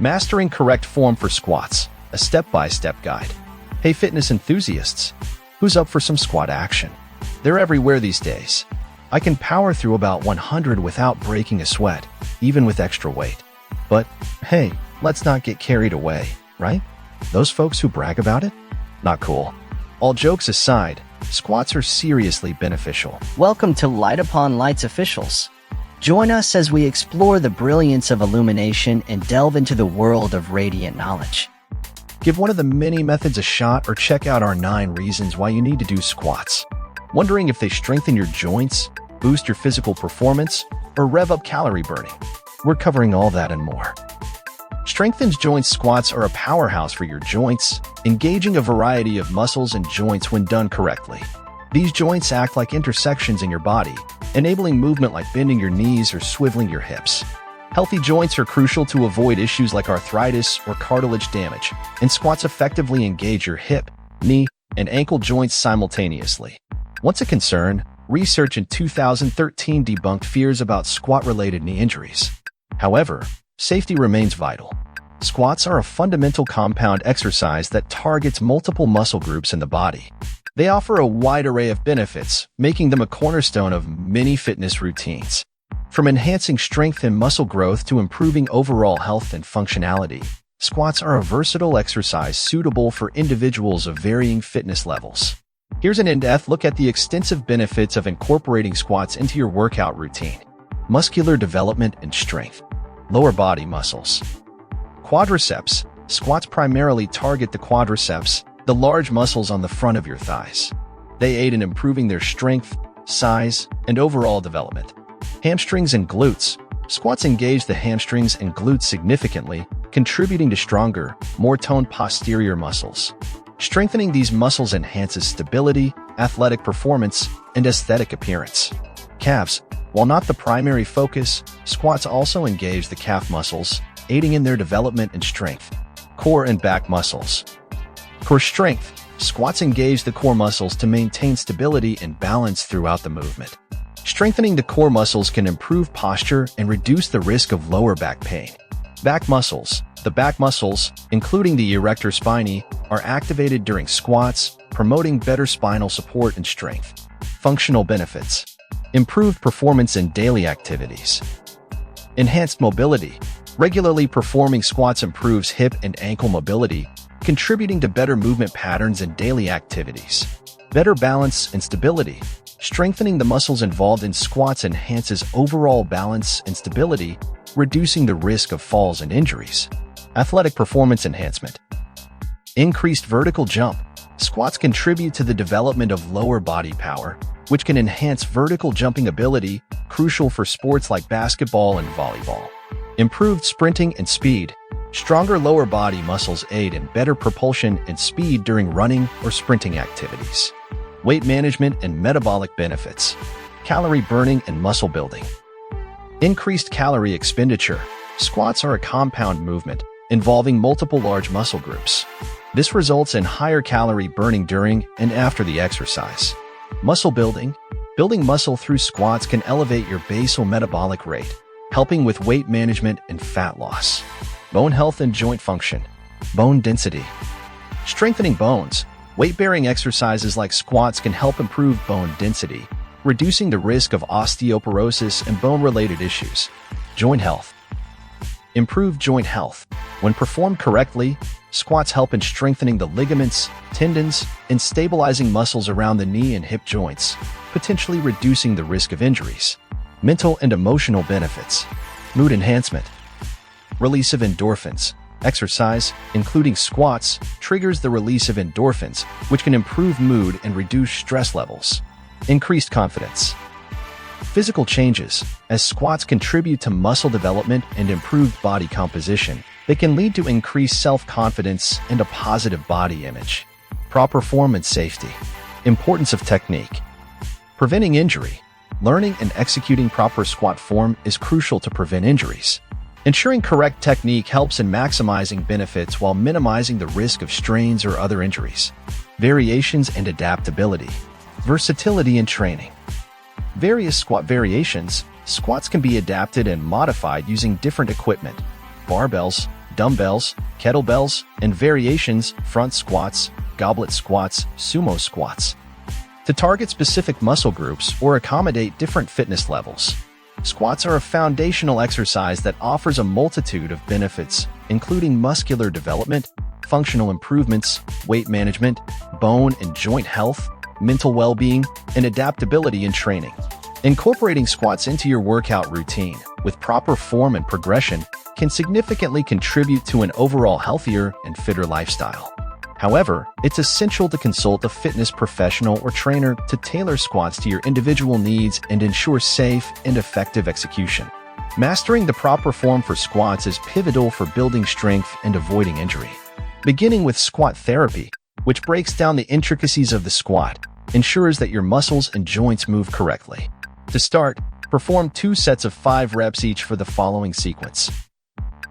Mastering correct form for squats, a step-by-step guide. Hey fitness enthusiasts, who's up for some squat action? They're everywhere these days. I can power through about 100 without breaking a sweat, even with extra weight. But hey, let's not get carried away, right? Those folks who brag about it? Not cool. All jokes aside, squats are seriously beneficial. Welcome to Light Upon Light's Officials. Join us as we explore the brilliance of illumination and delve into the world of radiant knowledge. Give one of the many methods a shot or check out our 9 reasons why you need to do squats. Wondering if they strengthen your joints, boost your physical performance, or rev up calorie burning? We're covering all that and more. Strengthens joints. Squats are a powerhouse for your joints, engaging a variety of muscles and joints when done correctly. These joints act like intersections in your body, enabling movement like bending your knees or swiveling your hips. Healthy joints are crucial to avoid issues like arthritis or cartilage damage, and squats effectively engage your hip, knee, and ankle joints simultaneously. Once a concern, research in 2013 debunked fears about squat-related knee injuries. However, safety remains vital. Squats are a fundamental compound exercise that targets multiple muscle groups in the body. They offer a wide array of benefits, making them a cornerstone of many fitness routines. From enhancing strength and muscle growth to improving overall health and functionality, squats are a versatile exercise suitable for individuals of varying fitness levels. Here's an in-depth look at the extensive benefits of incorporating squats into your workout routine. Muscular development and strength. Lower body muscles. Quadriceps. Squats primarily target the quadriceps, the large muscles on the front of your thighs. They aid in improving their strength, size, and overall development. Hamstrings and glutes. Squats engage the hamstrings and glutes significantly, contributing to stronger, more toned posterior muscles. Strengthening these muscles enhances stability, athletic performance, and aesthetic appearance. Calves. While not the primary focus, squats also engage the calf muscles, aiding in their development and strength. Core and back muscles. Core strength. Squats engage the core muscles to maintain stability and balance throughout the movement. Strengthening the core muscles can improve posture and reduce the risk of lower back pain. Back muscles. The back muscles, including the erector spinae, are activated during squats, promoting better spinal support and strength. Functional benefits. Improved performance in daily activities. Enhanced mobility. Regularly performing squats improves hip and ankle mobility, contributing to better movement patterns in daily activities. Better balance and stability. Strengthening the muscles involved in squats enhances overall balance and stability, reducing the risk of falls and injuries. Athletic performance enhancement. Increased vertical jump. Squats contribute to the development of lower body power, which can enhance vertical jumping ability, crucial for sports like basketball and volleyball. Improved sprinting and speed. Stronger lower body muscles aid in better propulsion and speed during running or sprinting activities. Weight management and metabolic benefits. Calorie burning and muscle building. Increased calorie expenditure. Squats are a compound movement involving multiple large muscle groups. This results in higher calorie burning during and after the exercise. Muscle building. Building muscle through squats can elevate your basal metabolic rate, helping with weight management and fat loss. Bone health and joint function. Bone density. Strengthening bones. Weight-bearing exercises like squats can help improve bone density, reducing the risk of osteoporosis and bone-related issues. Joint health. Improve joint health. When performed correctly, squats help in strengthening the ligaments, tendons, and stabilizing muscles around the knee and hip joints, potentially reducing the risk of injuries. Mental and emotional benefits. Mood enhancement. Release of endorphins. Exercise, including squats, triggers the release of endorphins, which can improve mood and reduce stress levels. Increased confidence. Physical changes. As squats contribute to muscle development and improved body composition, they can lead to increased self-confidence and a positive body image. Proper form and safety. Importance of technique. Preventing injury. Learning and executing proper squat form is crucial to prevent injuries. Ensuring correct technique helps in maximizing benefits while minimizing the risk of strains or other injuries. Variations and adaptability. Versatility and training. Various squat variations. Squats can be adapted and modified using different equipment. Barbells, dumbbells, kettlebells, and variations, front squats, goblet squats, sumo squats, to target specific muscle groups or accommodate different fitness levels. Squats are a foundational exercise that offers a multitude of benefits, including muscular development, functional improvements, weight management, bone and joint health, mental well-being, and adaptability in training. Incorporating squats into your workout routine with proper form and progression can significantly contribute to an overall healthier and fitter lifestyle. However, it's essential to consult a fitness professional or trainer to tailor squats to your individual needs and ensure safe and effective execution. Mastering the proper form for squats is pivotal for building strength and avoiding injury. Beginning with squat therapy, which breaks down the intricacies of the squat, ensures that your muscles and joints move correctly. To start, perform 2 sets of 5 reps each for the following sequence.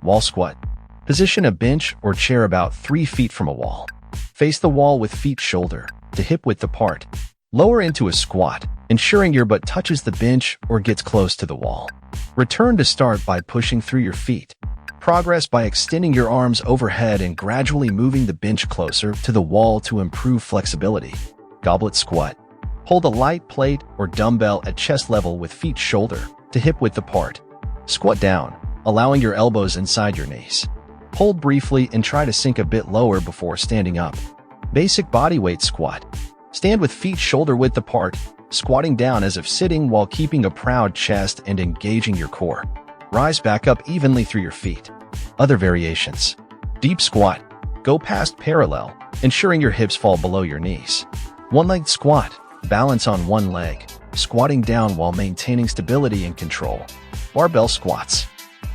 Wall squat. Position a bench or chair about 3 feet from a wall. Face the wall with feet shoulder to hip width apart. Lower into a squat, ensuring your butt touches the bench or gets close to the wall. Return to start by pushing through your feet. Progress by extending your arms overhead and gradually moving the bench closer to the wall to improve flexibility. Goblet squat. Hold a light plate or dumbbell at chest level with feet shoulder to hip width apart. Squat down, allowing your elbows inside your knees. Hold briefly and try to sink a bit lower before standing up. Basic bodyweight squat. Stand with feet shoulder width apart, squatting down as if sitting while keeping a proud chest and engaging your core. Rise back up evenly through your feet. Other variations. Deep squat. Go past parallel, ensuring your hips fall below your knees. One-legged squat. Balance on one leg, squatting down while maintaining stability and control. Barbell squats.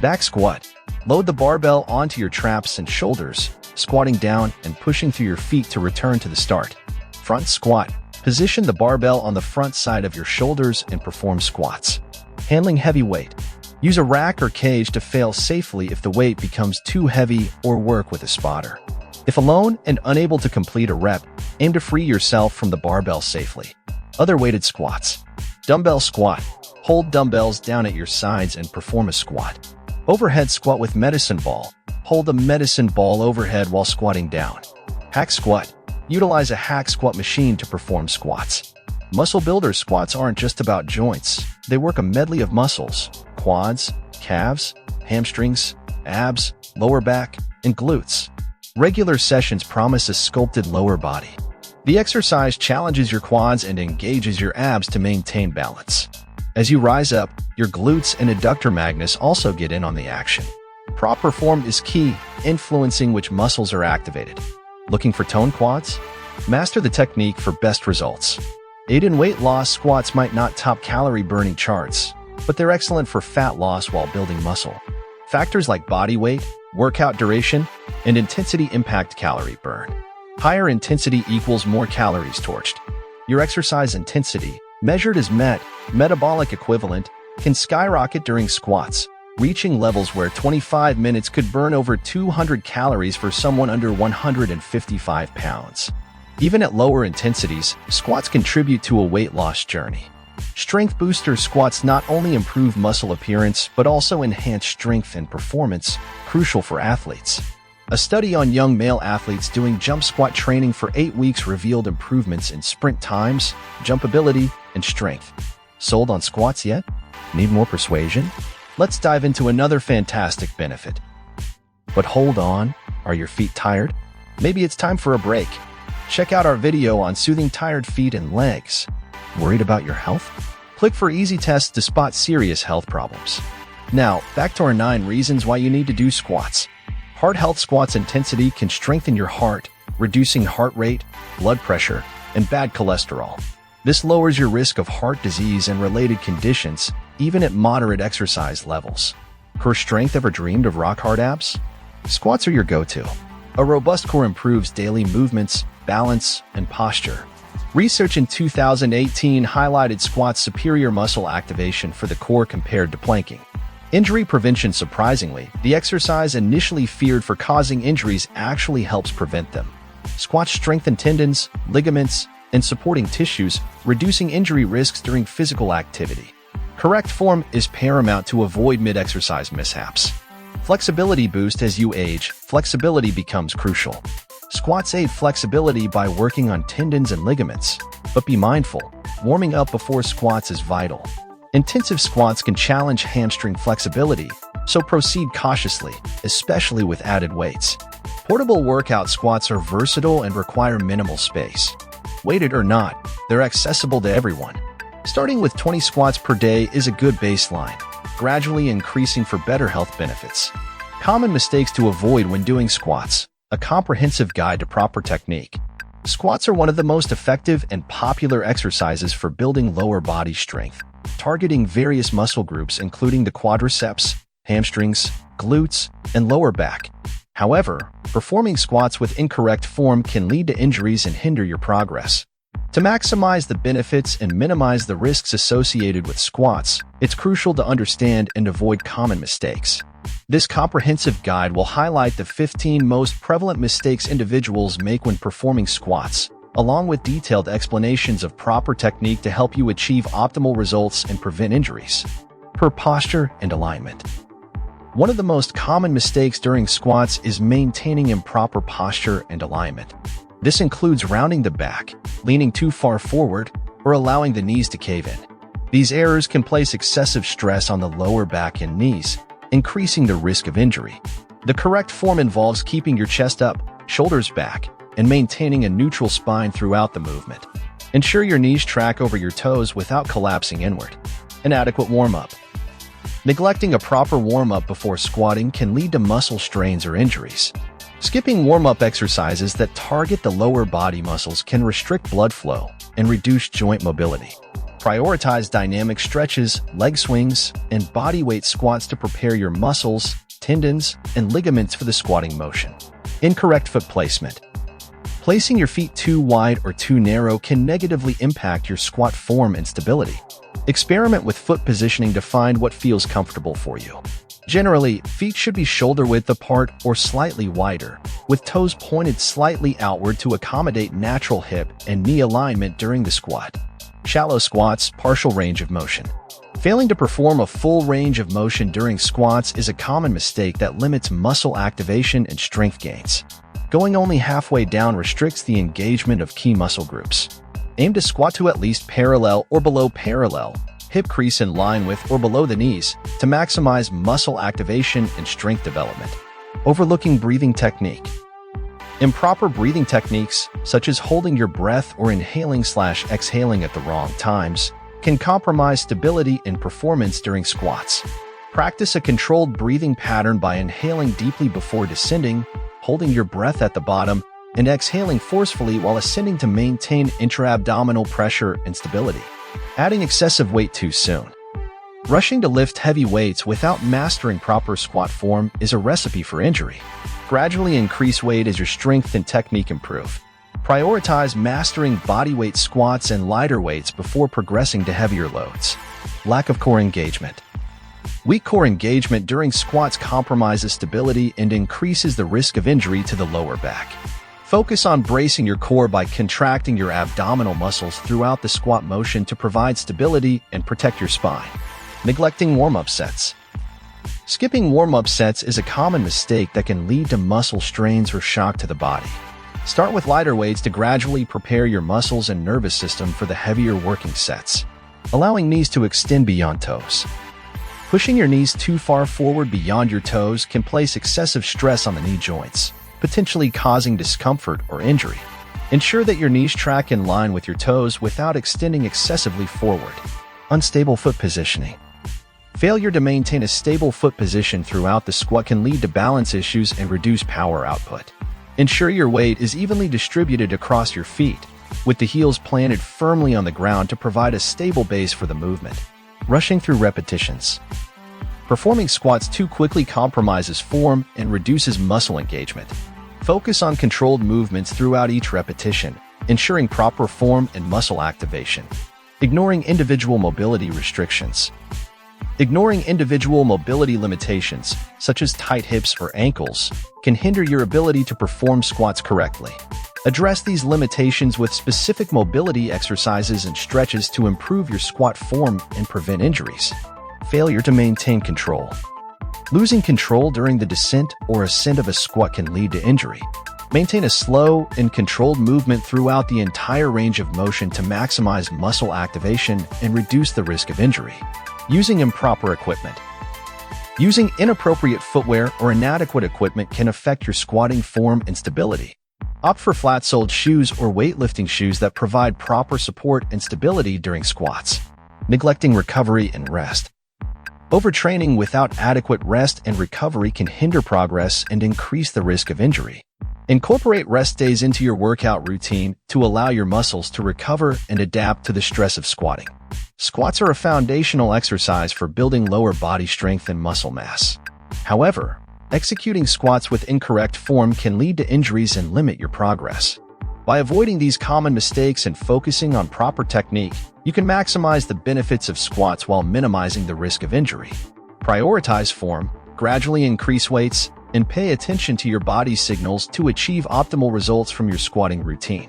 Back squat. Load the barbell onto your traps and shoulders, squatting down and pushing through your feet to return to the start. Front squat. Position the barbell on the front side of your shoulders and perform squats. Handling heavy weight. Use a rack or cage to fail safely if the weight becomes too heavy or work with a spotter. If alone and unable to complete a rep, aim to free yourself from the barbell safely. Other weighted squats. Dumbbell squat. Hold dumbbells down at your sides and perform a squat. Overhead squat with medicine ball. Hold a medicine ball overhead while squatting down. Hack squat. Utilize a hack squat machine to perform squats. Muscle builder squats aren't just about joints. They work a medley of muscles: quads, calves, hamstrings, abs, lower back, and glutes. Regular sessions promise a sculpted lower body. The exercise challenges your quads and engages your abs to maintain balance. As you rise up, your glutes and adductor magnus also get in on the action. Proper form is key, influencing which muscles are activated. Looking for toned quads? Master the technique for best results. Aid in weight loss squats might not top calorie-burning charts, but they're excellent for fat loss while building muscle. Factors like body weight, workout duration, and intensity impact calorie burn. Higher intensity equals more calories torched. Your exercise intensity, measured as metabolic equivalent, can skyrocket during squats, reaching levels where 25 minutes could burn over 200 calories for someone under 155 pounds. Even at lower intensities, squats contribute to a weight loss journey. Strength booster squats not only improve muscle appearance but also enhance strength and performance, crucial for athletes. A study on young male athletes doing jump squat training for 8 weeks revealed improvements in sprint times, jump ability, and strength. Sold on squats yet? Need more persuasion? Let's dive into another fantastic benefit. But hold on, are your feet tired? Maybe it's time for a break. Check out our video on soothing tired feet and legs. Worried about your health? Click for easy tests to spot serious health problems. Now, back to our 9 reasons why you need to do squats. Heart health squats intensity can strengthen your heart, reducing heart rate, blood pressure, and bad cholesterol. This lowers your risk of heart disease and related conditions, even at moderate exercise levels. Core strength. Ever dreamed of rock-hard abs? Squats are your go-to. A robust core improves daily movements, balance, and posture. Research in 2018 highlighted squats' superior muscle activation for the core compared to planking. Injury prevention. Surprisingly, the exercise initially feared for causing injuries actually helps prevent them. Squats strengthen tendons, ligaments, and supporting tissues, reducing injury risks during physical activity. Correct form is paramount to avoid mid-exercise mishaps. Flexibility boost. As you age, flexibility becomes crucial. Squats aid flexibility by working on tendons and ligaments, but be mindful, warming up before squats is vital. Intensive squats can challenge hamstring flexibility, so proceed cautiously, especially with added weights. Portable workout squats are versatile and require minimal space. Weighted or not, they're accessible to everyone. Starting with 20 squats per day is a good baseline, gradually increasing for better health benefits. Common mistakes to avoid when doing squats. A comprehensive guide to proper technique. Squats are one of the most effective and popular exercises for building lower body strength, targeting various muscle groups including the quadriceps, hamstrings, glutes, and lower back. However, performing squats with incorrect form can lead to injuries and hinder your progress. To maximize the benefits and minimize the risks associated with squats, it's crucial to understand and avoid common mistakes. This comprehensive guide will highlight the 15 most prevalent mistakes individuals make when performing squats, along with detailed explanations of proper technique to help you achieve optimal results and prevent injuries. Per posture and alignment. One of the most common mistakes during squats is maintaining improper posture and alignment. This includes rounding the back, leaning too far forward, or allowing the knees to cave in. These errors can place excessive stress on the lower back and knees, increasing the risk of injury. The correct form involves keeping your chest up, shoulders back, and maintaining a neutral spine throughout the movement. Ensure your knees track over your toes without collapsing inward. An adequate warm-up. Neglecting a proper warm-up before squatting can lead to muscle strains or injuries. Skipping warm-up exercises that target the lower body muscles can restrict blood flow and reduce joint mobility. Prioritize dynamic stretches, leg swings, and bodyweight squats to prepare your muscles, tendons, and ligaments for the squatting motion. Incorrect foot placement. Placing your feet too wide or too narrow can negatively impact your squat form and stability. Experiment with foot positioning to find what feels comfortable for you. Generally, feet should be shoulder-width apart or slightly wider, with toes pointed slightly outward to accommodate natural hip and knee alignment during the squat. Shallow squats, partial range of motion. Failing to perform a full range of motion during squats is a common mistake that limits muscle activation and strength gains. Going only halfway down restricts the engagement of key muscle groups. Aim to squat to at least parallel or below parallel, hip crease in line with or below the knees to maximize muscle activation and strength development. Overlooking breathing technique. Improper breathing techniques, such as holding your breath or inhaling/exhaling at the wrong times, can compromise stability and performance during squats. Practice a controlled breathing pattern by inhaling deeply before descending, holding your breath at the bottom, and exhaling forcefully while ascending to maintain intra-abdominal pressure and stability. Adding excessive weight too soon. Rushing to lift heavy weights without mastering proper squat form is a recipe for injury. Gradually increase weight as your strength and technique improve. Prioritize mastering bodyweight squats and lighter weights before progressing to heavier loads. Lack of core engagement. Weak core engagement during squats compromises stability and increases the risk of injury to the lower back. Focus on bracing your core by contracting your abdominal muscles throughout the squat motion to provide stability and protect your spine. Neglecting warm-up sets. Skipping warm-up sets is a common mistake that can lead to muscle strains or shock to the body. Start with lighter weights to gradually prepare your muscles and nervous system for the heavier working sets, allowing knees to extend beyond toes. Pushing your knees too far forward beyond your toes can place excessive stress on the knee joints, potentially causing discomfort or injury. Ensure that your knees track in line with your toes without extending excessively forward. Unstable foot positioning. Failure to maintain a stable foot position throughout the squat can lead to balance issues and reduce power output. Ensure your weight is evenly distributed across your feet, with the heels planted firmly on the ground to provide a stable base for the movement. Rushing through repetitions. Performing squats too quickly compromises form and reduces muscle engagement. Focus on controlled movements throughout each repetition, ensuring proper form and muscle activation. Ignoring individual mobility restrictions. Ignoring individual mobility limitations, such as tight hips or ankles, can hinder your ability to perform squats correctly. Address these limitations with specific mobility exercises and stretches to improve your squat form and prevent injuries. Failure to maintain control. Losing control during the descent or ascent of a squat can lead to injury. Maintain a slow and controlled movement throughout the entire range of motion to maximize muscle activation and reduce the risk of injury. Using improper equipment. Using inappropriate footwear or inadequate equipment can affect your squatting form and stability. Opt for flat-soled shoes or weightlifting shoes that provide proper support and stability during squats. Neglecting recovery and rest. Overtraining without adequate rest and recovery can hinder progress and increase the risk of injury. Incorporate rest days into your workout routine to allow your muscles to recover and adapt to the stress of squatting. Squats are a foundational exercise for building lower body strength and muscle mass. However, executing squats with incorrect form can lead to injuries and limit your progress. By avoiding these common mistakes and focusing on proper technique, you can maximize the benefits of squats while minimizing the risk of injury. Prioritize form, gradually increase weights, and pay attention to your body's signals to achieve optimal results from your squatting routine.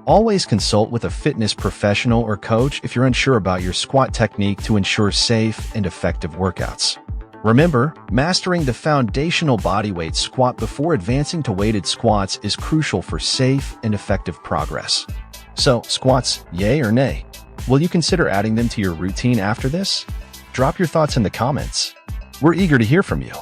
Always consult with a fitness professional or coach if you're unsure about your squat technique to ensure safe and effective workouts. Remember, mastering the foundational bodyweight squat before advancing to weighted squats is crucial for safe and effective progress. So, squats, yay or nay? Will you consider adding them to your routine after this? Drop your thoughts in the comments. We're eager to hear from you.